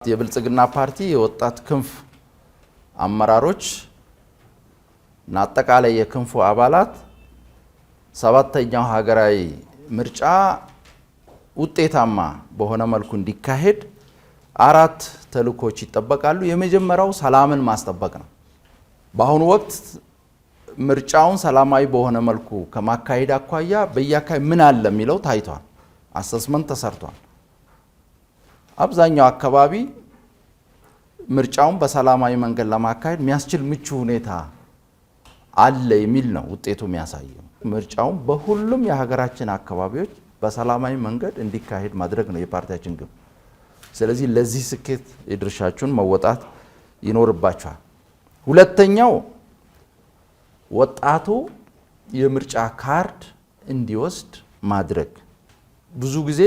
የብልጽግና ፓርቲ የወጣት ክንፍ አመራሮች እና አጠቃላይ የክንፉ አባላት ሰባተኛው ሀገራዊ ምርጫ ውጤታማ በሆነ መልኩ እንዲካሄድ አራት ተልእኮች ይጠበቃሉ። የመጀመሪያው ሰላምን ማስጠበቅ ነው። በአሁኑ ወቅት ምርጫውን ሰላማዊ በሆነ መልኩ ከማካሄድ አኳያ በየአካባቢ ምን አለ የሚለው ታይቷል። አሰስመንት ተሰርቷል። አብዛኛው አካባቢ ምርጫውን በሰላማዊ መንገድ ለማካሄድ የሚያስችል ምቹ ሁኔታ አለ የሚል ነው ውጤቱ የሚያሳየው። ምርጫውን በሁሉም የሀገራችን አካባቢዎች በሰላማዊ መንገድ እንዲካሄድ ማድረግ ነው የፓርቲያችን ግብ። ስለዚህ ለዚህ ስኬት የድርሻችሁን መወጣት ይኖርባችኋል። ሁለተኛው ወጣቱ የምርጫ ካርድ እንዲወስድ ማድረግ። ብዙ ጊዜ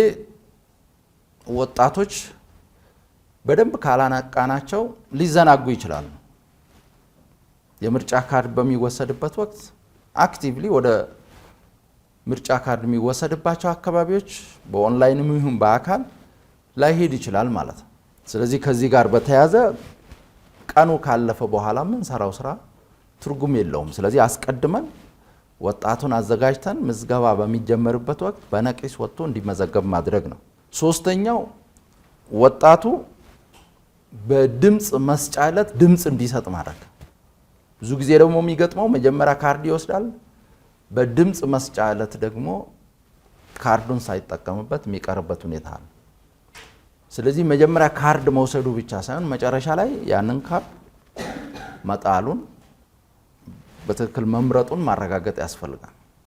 ወጣቶች በደንብ ካላናቃናቸው ሊዘናጉ ይችላሉ። የምርጫ ካርድ በሚወሰድበት ወቅት አክቲቭሊ ወደ ምርጫ ካርድ የሚወሰድባቸው አካባቢዎች በኦንላይንም ይሁን በአካል ላይሄድ ይችላል ማለት ነው። ስለዚህ ከዚህ ጋር በተያያዘ ቀኑ ካለፈ በኋላ የምንሰራው ስራ ትርጉም የለውም። ስለዚህ አስቀድመን ወጣቱን አዘጋጅተን ምዝገባ በሚጀመርበት ወቅት በነቂስ ወጥቶ እንዲመዘገብ ማድረግ ነው። ሶስተኛው ወጣቱ በድምጽ መስጫ ዕለት ድምጽ እንዲሰጥ ማድረግ። ብዙ ጊዜ ደግሞ የሚገጥመው መጀመሪያ ካርድ ይወስዳል፣ በድምጽ መስጫ ዕለት ደግሞ ካርዱን ሳይጠቀምበት የሚቀርበት ሁኔታ አለ። ስለዚህ መጀመሪያ ካርድ መውሰዱ ብቻ ሳይሆን መጨረሻ ላይ ያንን ካርድ መጣሉን በትክክል መምረጡን ማረጋገጥ ያስፈልጋል።